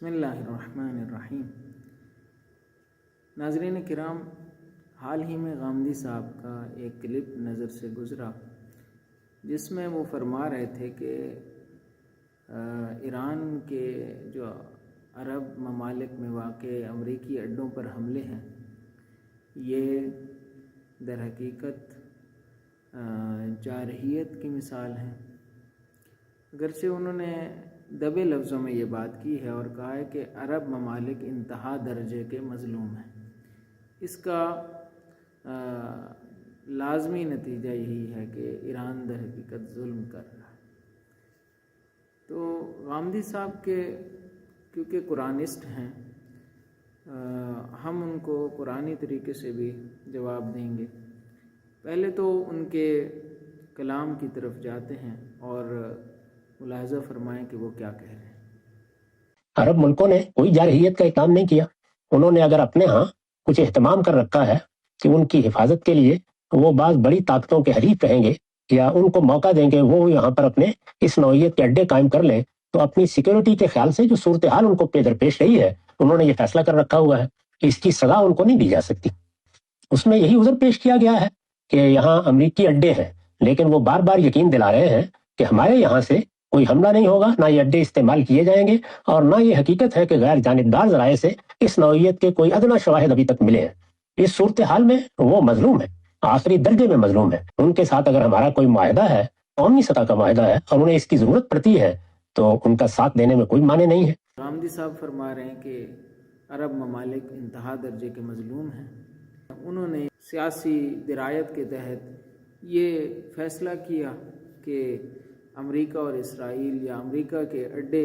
بسم اللہ الرحمن الرحیم۔ ناظرین کرام، حال ہی میں غامدی صاحب کا ایک کلپ نظر سے گزرا جس میں وہ فرما رہے تھے کہ ایران کے جو عرب ممالک میں واقع امریکی اڈوں پر حملے ہیں یہ در حقیقت جارحیت کی مثال ہیں۔ اگرچہ انہوں نے دبے لفظوں میں یہ بات کی ہے اور کہا ہے کہ عرب ممالک انتہا درجے کے مظلوم ہیں۔ اس کا لازمی نتیجہ یہی ہے کہ ایران در حقیقت ظلم کر رہا ہے۔ تو غامدی صاحب کے کیونکہ قرآنسٹ ہیں، ہم ان کو قرآنی طریقے سے بھی جواب دیں گے۔ پہلے تو ان کے کلام کی طرف جاتے ہیں اور ملاحظہ فرمائیں کہ وہ کیا کہہ رہے ہیں۔ عرب ملکوں نے کوئی جارحیت کا اقدام نہیں کیا۔ انہوں نے اگر اپنے ہاں کچھ اہتمام کر رکھا ہے کہ ان کی حفاظت کے لیے وہ بعض بڑی طاقتوں کے حریف رہیں گے یا ان کو موقع دیں گے وہ یہاں پر اپنے اس نوعیت کے اڈے قائم کر لیں، تو اپنی سیکیورٹی کے خیال سے جو صورتحال ان کو درپیش رہی ہے انہوں نے یہ فیصلہ کر رکھا ہوا ہے کہ اس کی سزا ان کو نہیں دی جا سکتی۔ اس میں یہی عذر پیش کیا گیا ہے کہ یہاں امریکی اڈے ہیں، لیکن وہ بار بار یقین دلا رہے ہیں کہ ہمارے یہاں سے کوئی حملہ نہیں ہوگا، نہ یہ اڈے استعمال کیے جائیں گے، اور نہ یہ حقیقت ہے کہ غیر جانبدار ذرائع سے اس نوعیت کے کوئی ادنیٰ شواہد ابھی تک ملے ہیں۔ اس صورتحال میں وہ مظلوم ہے، آخری درجے میں مظلوم ہے۔ ان کے ساتھ اگر ہمارا کوئی معاہدہ ہے، قومی سطح کا معاہدہ ہے، اور انہیں اس کی ضرورت پڑتی ہے تو ان کا ساتھ دینے میں کوئی معنی نہیں ہے۔ غامدی صاحب فرما رہے ہیں کہ عرب ممالک انتہا درجے کے مظلوم ہیں۔ انہوں نے سیاسی درایت کے تحت یہ فیصلہ کیا کہ امریکہ اور اسرائیل یا امریکہ کے اڈے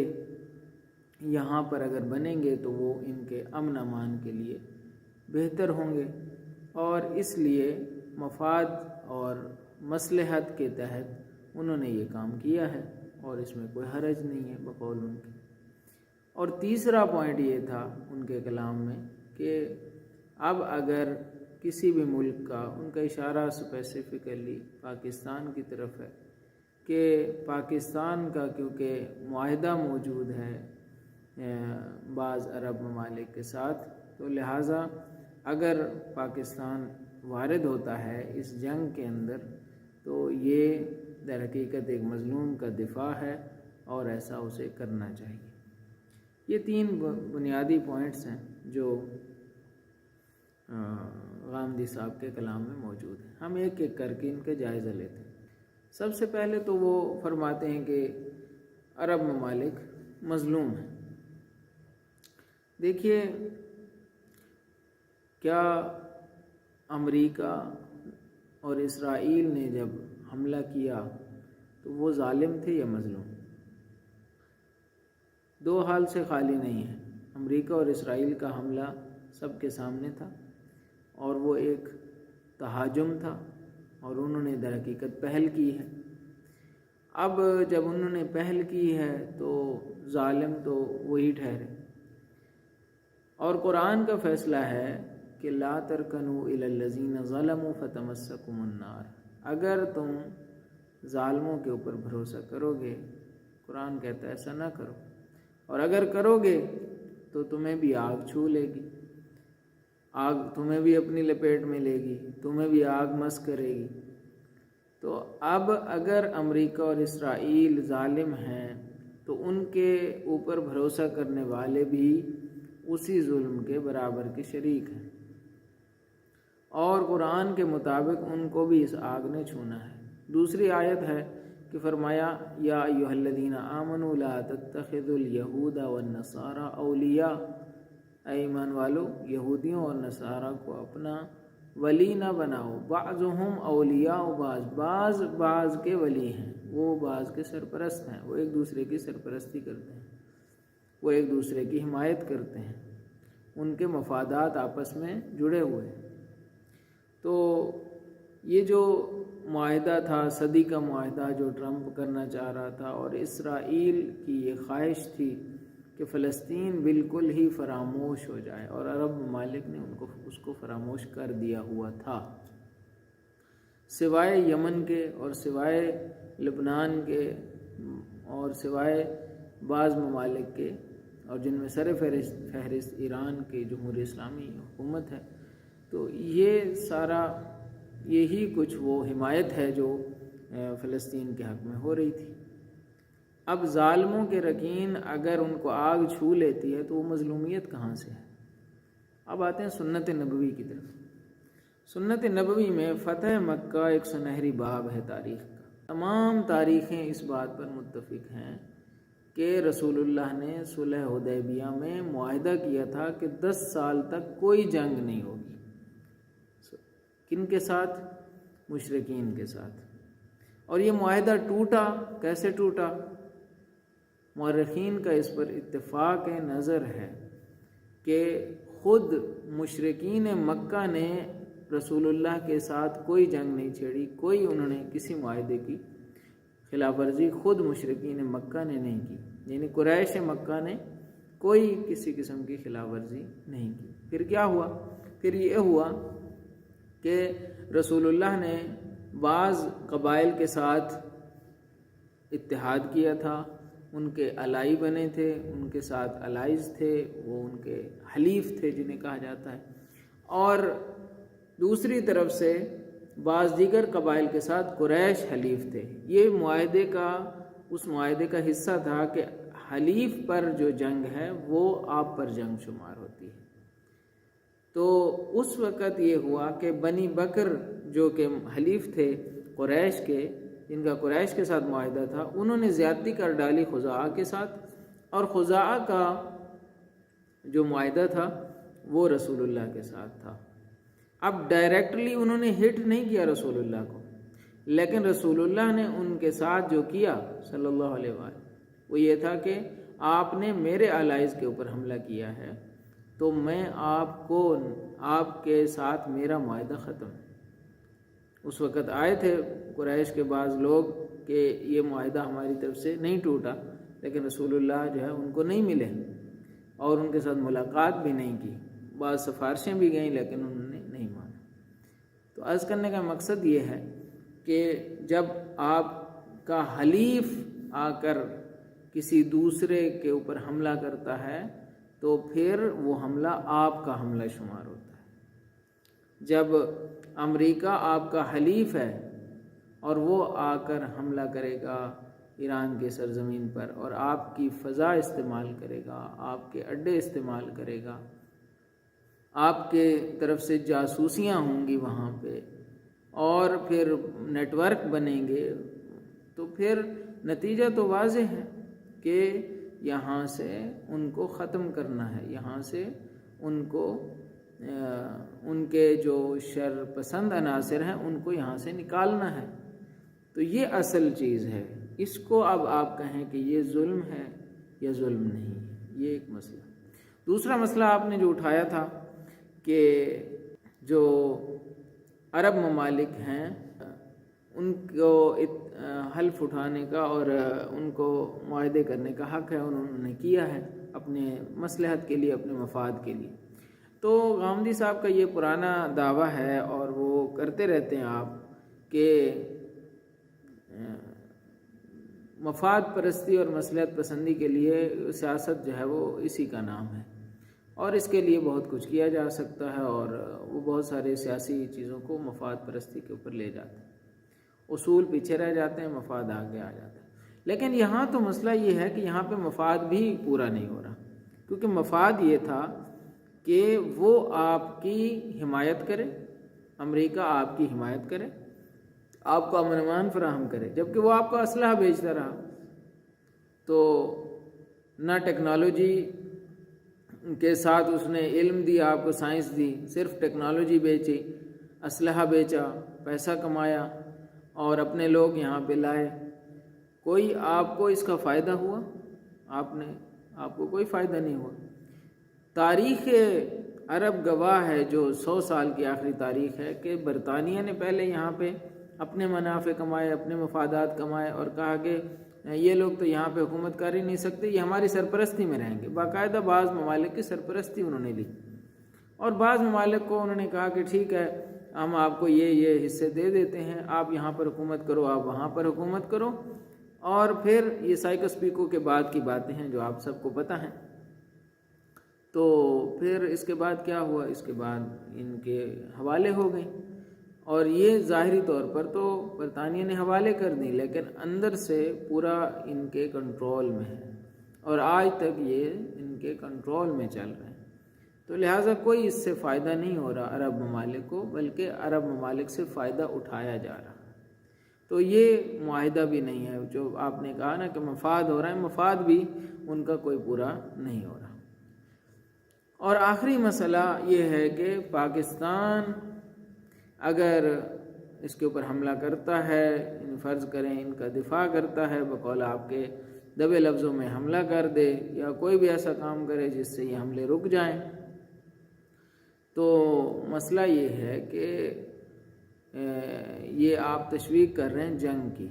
یہاں پر اگر بنیں گے تو وہ ان کے امن امان کے لیے بہتر ہوں گے، اور اس لیے مفاد اور مصلحت کے تحت انہوں نے یہ کام کیا ہے اور اس میں کوئی حرج نہیں ہے بقول ان کے۔ اور تیسرا پوائنٹ یہ تھا ان کے کلام میں کہ اب اگر کسی بھی ملک کا، ان کا اشارہ اسپیسیفکلی پاکستان کی طرف ہے کہ پاکستان کا کیونکہ معاہدہ موجود ہے بعض عرب ممالک کے ساتھ، تو لہٰذا اگر پاکستان وارد ہوتا ہے اس جنگ کے اندر تو یہ در حقیقت ایک مظلوم کا دفاع ہے اور ایسا اسے کرنا چاہیے۔ یہ تین بنیادی پوائنٹس ہیں جو غامدی صاحب کے کلام میں موجود ہیں۔ ہم ایک ایک کر کے ان کے جائزہ لیتے ہیں۔ سب سے پہلے تو وہ فرماتے ہیں کہ عرب ممالک مظلوم ہیں۔ دیکھیے، کیا امریکہ اور اسرائیل نے جب حملہ کیا تو وہ ظالم تھے یا مظلوم؟ دو حال سے خالی نہیں ہے۔ امریکہ اور اسرائیل کا حملہ سب کے سامنے تھا اور وہ ایک تہاجم تھا اور انہوں نے در حقیقت پہل کی ہے۔ اب جب انہوں نے پہل کی ہے تو ظالم تو وہی ٹھہرے، اور قرآن کا فیصلہ ہے کہ لا ترکنوا الی الذین ظلموا فتمسکم النار۔ اگر تم ظالموں کے اوپر بھروسہ کرو گے، قرآن کہتا ہے ایسا نہ کرو، اور اگر کرو گے تو تمہیں بھی آگ چھو لے گی، آگ تمہیں بھی اپنی لپیٹ میں لے گی، تمہیں بھی آگ مس کرے گی۔ تو اب اگر امریکہ اور اسرائیل ظالم ہیں تو ان کے اوپر بھروسہ کرنے والے بھی اسی ظلم کے برابر کے شریک ہیں، اور قرآن کے مطابق ان کو بھی اس آگ نے چھونا ہے۔ دوسری آیت ہے کہ فرمایا یا ایھا الذین آمنوا لا تتخذوا الیہود والنصارى اولیاء، اے ایمان والو یہودیوں اور نصارہ کو اپنا ولی نہ بناؤ، بعضهم اولیاء بعض کے ولی ہیں، وہ بعض کے سرپرست ہیں، وہ ایک دوسرے کی سرپرستی کرتے ہیں، وہ ایک دوسرے کی حمایت کرتے ہیں، ان کے مفادات آپس میں جڑے ہوئے ہیں۔ تو یہ جو معاہدہ تھا، صدی کا معاہدہ جو ٹرمپ کرنا چاہ رہا تھا، اور اسرائیل کی یہ خواہش تھی کہ فلسطین بالکل ہی فراموش ہو جائے، اور عرب ممالک نے اس کو فراموش کر دیا ہوا تھا، سوائے یمن کے اور سوائے لبنان کے اور سوائے بعض ممالک کے اور جن میں سر فہرست ایران کی جمہوریہ اسلامی حکومت ہے۔ تو یہ سارا یہی کچھ وہ حمایت ہے جو فلسطین کے حق میں ہو رہی تھی۔ اب ظالموں کے رکین اگر ان کو آگ چھو لیتی ہے تو وہ مظلومیت کہاں سے ہے؟ اب آتے ہیں سنت نبوی کی طرف۔ سنت نبوی میں فتح مکہ ایک سنہری باب ہے تاریخ کا۔ تمام تاریخیں اس بات پر متفق ہیں کہ رسول اللہ نے صلح حدیبیہ میں معاہدہ کیا تھا کہ 10 سال تک کوئی جنگ نہیں ہوگی۔ کن کے ساتھ؟ مشرکین کے ساتھ۔ اور یہ معاہدہ ٹوٹا، کیسے ٹوٹا؟ مورخین کا اس پر اتفاق نظر ہے کہ خود مشرکین مکہ نے رسول اللہ کے ساتھ کوئی جنگ نہیں چھیڑی، کوئی انہوں نے کسی معاہدے کی خلاف ورزی خود مشرکین مکہ نے نہیں کی، یعنی قریش مکہ نے کوئی کسی قسم کی خلاف ورزی نہیں کی۔ پھر کیا ہوا؟ پھر یہ ہوا کہ رسول اللہ نے بعض قبائل کے ساتھ اتحاد کیا تھا، ان کے الائی بنے تھے، ان کے ساتھ الائز تھے، وہ ان کے حلیف تھے جنہیں کہا جاتا ہے، اور دوسری طرف سے بعض دیگر قبائل کے ساتھ قریش حلیف تھے۔ یہ اس معاہدے کا حصہ تھا کہ حلیف پر جو جنگ ہے وہ آپ پر جنگ شمار ہوتی ہے۔ تو اس وقت یہ ہوا کہ بنی بکر جو کہ حلیف تھے قریش کے، جن کا قریش کے ساتھ معاہدہ تھا، انہوں نے زیادتی کر ڈالی خزاعہ کے ساتھ، اور خزاعہ کا جو معاہدہ تھا وہ رسول اللہ کے ساتھ تھا۔ اب ڈائریکٹلی انہوں نے ہٹ نہیں کیا رسول اللہ کو، لیکن رسول اللہ نے ان کے ساتھ جو کیا صلی اللہ علیہ وآلہ وہ یہ تھا کہ آپ نے میرے الائز کے اوپر حملہ کیا ہے تو میں آپ کے ساتھ میرا معاہدہ ختم۔ اس وقت آئے تھے قریش کے بعض لوگ کہ یہ معاہدہ ہماری طرف سے نہیں ٹوٹا، لیکن رسول اللہ جو ہے ان کو نہیں ملے اور ان کے ساتھ ملاقات بھی نہیں کی، بعض سفارشیں بھی گئیں لیکن انہوں نے نہیں مانا۔ تو عرض کرنے کا مقصد یہ ہے کہ جب آپ کا حلیف آ کر کسی دوسرے کے اوپر حملہ کرتا ہے تو پھر وہ حملہ آپ کا حملہ شمار ہوتا ہے۔ جب امریکہ آپ کا حلیف ہے اور وہ آ کر حملہ کرے گا ایران کے سرزمین پر اور آپ کی فضا استعمال کرے گا، آپ کے اڈے استعمال کرے گا، آپ کے طرف سے جاسوسیاں ہوں گی وہاں پہ، اور پھر نیٹ ورک بنیں گے، تو پھر نتیجہ تو واضح ہے کہ یہاں سے ان کو ختم کرنا ہے، یہاں سے ان کو ان کے جو شر پسند عناصر ہیں ان کو یہاں سے نکالنا ہے۔ تو یہ اصل چیز ہے۔ اس کو اب آپ کہیں کہ یہ ظلم ہے یا ظلم نہیں، یہ ایک مسئلہ۔ دوسرا مسئلہ آپ نے جو اٹھایا تھا کہ جو عرب ممالک ہیں ان کو حلف اٹھانے کا اور ان کو معاہدے کرنے کا حق ہے، انہوں نے کیا ہے اپنے مصلحت کے لیے، اپنے مفاد کے لیے۔ تو غامدی صاحب کا یہ پرانا دعویٰ ہے اور وہ کرتے رہتے ہیں آپ کہ مفاد پرستی اور مصلحت پسندی کے لیے سیاست جو ہے وہ اسی کا نام ہے، اور اس کے لیے بہت کچھ کیا جا سکتا ہے، اور وہ بہت سارے سیاسی چیزوں کو مفاد پرستی کے اوپر لے جاتے ہیں، اصول پیچھے رہ جاتے ہیں، مفاد آگے آ جاتا ہے۔ لیکن یہاں تو مسئلہ یہ ہے کہ یہاں پہ مفاد بھی پورا نہیں ہو رہا، کیونکہ مفاد یہ تھا کہ وہ آپ کی حمایت کرے، امریکہ آپ کی حمایت کرے، آپ کو امن امان فراہم کرے، جبکہ وہ آپ کو اسلحہ بیچتا رہا۔ تو نہ ٹیکنالوجی کے ساتھ اس نے علم دیا، آپ کو سائنس دی، صرف ٹیکنالوجی بیچی، اسلحہ بیچا، پیسہ کمایا اور اپنے لوگ یہاں پہ لائے۔ کوئی آپ کو اس کا فائدہ ہوا؟ آپ کو کوئی فائدہ نہیں ہوا۔ تاریخ عرب گواہ ہے، جو 100 سال کی آخری تاریخ ہے، کہ برطانیہ نے پہلے یہاں پہ اپنے منافع کمائے، اپنے مفادات کمائے، اور کہا کہ یہ لوگ تو یہاں پہ حکومت کر ہی نہیں سکتے، یہ ہماری سرپرستی میں رہیں گے۔ باقاعدہ بعض ممالک کی سرپرستی انہوں نے لی، اور بعض ممالک کو انہوں نے کہا کہ ٹھیک ہے، ہم آپ کو یہ حصے دے دیتے ہیں، آپ یہاں پر حکومت کرو، آپ وہاں پر حکومت کرو۔ اور پھر یہ سائکس پیکو کے بعد کی باتیں ہیں جو آپ سب کو پتہ ہیں تو پھر اس کے بعد کیا ہوا، اس کے بعد ان کے حوالے ہو گئیں، اور یہ ظاہری طور پر تو برطانیہ نے حوالے کر دیں، لیکن اندر سے پورا ان کے کنٹرول میں ہے، اور آج تک یہ ان کے کنٹرول میں چل رہے ہیں۔ تو لہٰذا کوئی اس سے فائدہ نہیں ہو رہا عرب ممالک کو، بلکہ عرب ممالک سے فائدہ اٹھایا جا رہا ہے۔ تو یہ معاہدہ بھی نہیں ہے، جو آپ نے کہا نا کہ مفاد ہو رہا ہے، مفاد بھی ان کا کوئی پورا نہیں ہو رہا۔ اور آخری مسئلہ یہ ہے کہ پاکستان اگر اس کے اوپر حملہ کرتا ہے، فرض کریں ان کا دفاع کرتا ہے، بقول آپ کے دبے لفظوں میں حملہ کر دے، یا کوئی بھی ایسا کام کرے جس سے یہ حملے رک جائیں، تو مسئلہ یہ ہے کہ یہ آپ تشویق کر رہے ہیں جنگ کی،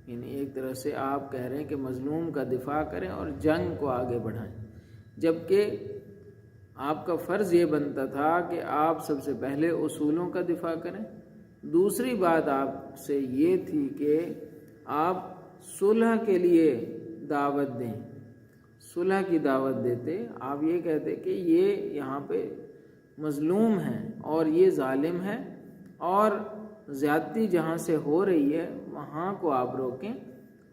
یعنی ایک طرح سے آپ کہہ رہے ہیں کہ مظلوم کا دفاع کریں اور جنگ کو آگے بڑھائیں، جبکہ آپ کا فرض یہ بنتا تھا کہ آپ سب سے پہلے اصولوں کا دفاع کریں۔ دوسری بات آپ سے یہ تھی کہ آپ صلح کے لیے دعوت دیں، صلح کی دعوت دیتے، آپ یہ کہتے کہ یہ یہاں پہ مظلوم ہیں اور یہ ظالم ہے، اور زیادتی جہاں سے ہو رہی ہے وہاں کو آپ روکیں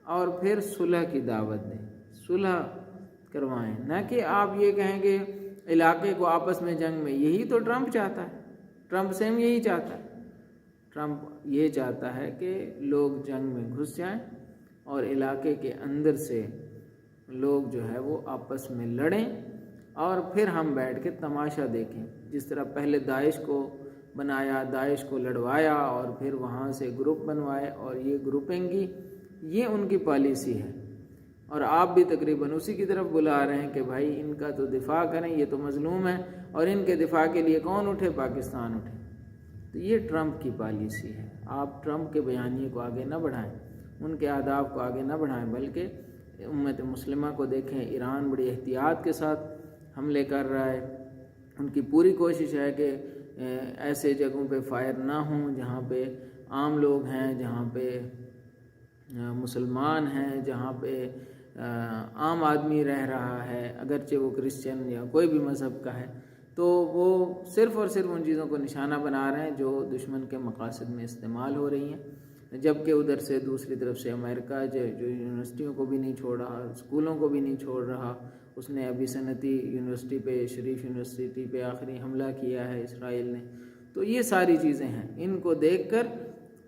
اور پھر صلح کی دعوت دیں، صلح کروائیں، نہ کہ آپ یہ کہیں کہ علاقے کو آپس میں جنگ میں۔ یہی تو ٹرمپ چاہتا ہے، ٹرمپ سیم یہی چاہتا ہے۔ ٹرمپ یہ چاہتا ہے کہ لوگ جنگ میں گھس جائیں اور علاقے کے اندر سے لوگ جو ہے وہ آپس میں لڑیں، اور پھر ہم بیٹھ کے تماشا دیکھیں، جس طرح پہلے داعش کو بنایا، داعش کو لڑوایا، اور پھر وہاں سے گروپ بنوائے اور یہ گروپنگ کی، یہ ان کی پالیسی ہے۔ اور آپ بھی تقریباً اسی کی طرف بلا رہے ہیں کہ بھائی ان کا تو دفاع کریں، یہ تو مظلوم ہے، اور ان کے دفاع کے لیے کون اٹھے؟ پاکستان اٹھے۔ تو یہ ٹرمپ کی پالیسی ہے۔ آپ ٹرمپ کے بیانیے کو آگے نہ بڑھائیں، ان کے اہداف کو آگے نہ بڑھائیں، بلکہ امت مسلمہ کو دیکھیں، ایران بڑی احتیاط کے ساتھ حملے کر رہا ہے، ان کی پوری کوشش ہے کہ ایسے جگہوں پہ فائر نہ ہوں جہاں پہ عام لوگ ہیں، جہاں پہ مسلمان ہیں، جہاں پہ عام آدمی رہ رہا ہے، اگرچہ وہ کرسچن یا کوئی بھی مذہب کا ہے، تو وہ صرف اور صرف ان چیزوں کو نشانہ بنا رہے ہیں جو دشمن کے مقاصد میں استعمال ہو رہی ہیں، جبکہ ادھر سے دوسری طرف سے امریکہ جو یونیورسٹیوں کو بھی نہیں چھوڑ رہا، اسکولوں کو بھی نہیں چھوڑ رہا، اس نے ابھی صنعتی یونیورسٹی پہ، شریف یونیورسٹی پہ آخری حملہ کیا ہے اسرائیل نے۔ تو یہ ساری چیزیں ہیں، ان کو دیکھ کر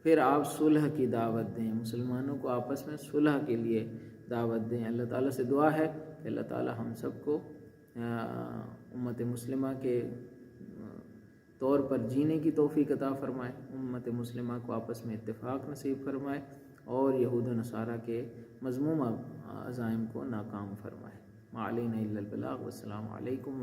پھر آپ صلح کی دعوت دیں، مسلمانوں کو آپس میں صلح کے لیے دعوت دیں۔ اللہ تعالیٰ سے دعا ہے کہ اللہ تعالیٰ ہم سب کو امت مسلمہ کے طور پر جینے کی توفیق عطا فرمائے، امت مسلمہ کو آپس میں اتفاق نصیب فرمائے، اور یہود و نصارہ کے مذموم عزائم کو ناکام فرمائے۔ ما علینا الا البلاغ، والسلام علیکم۔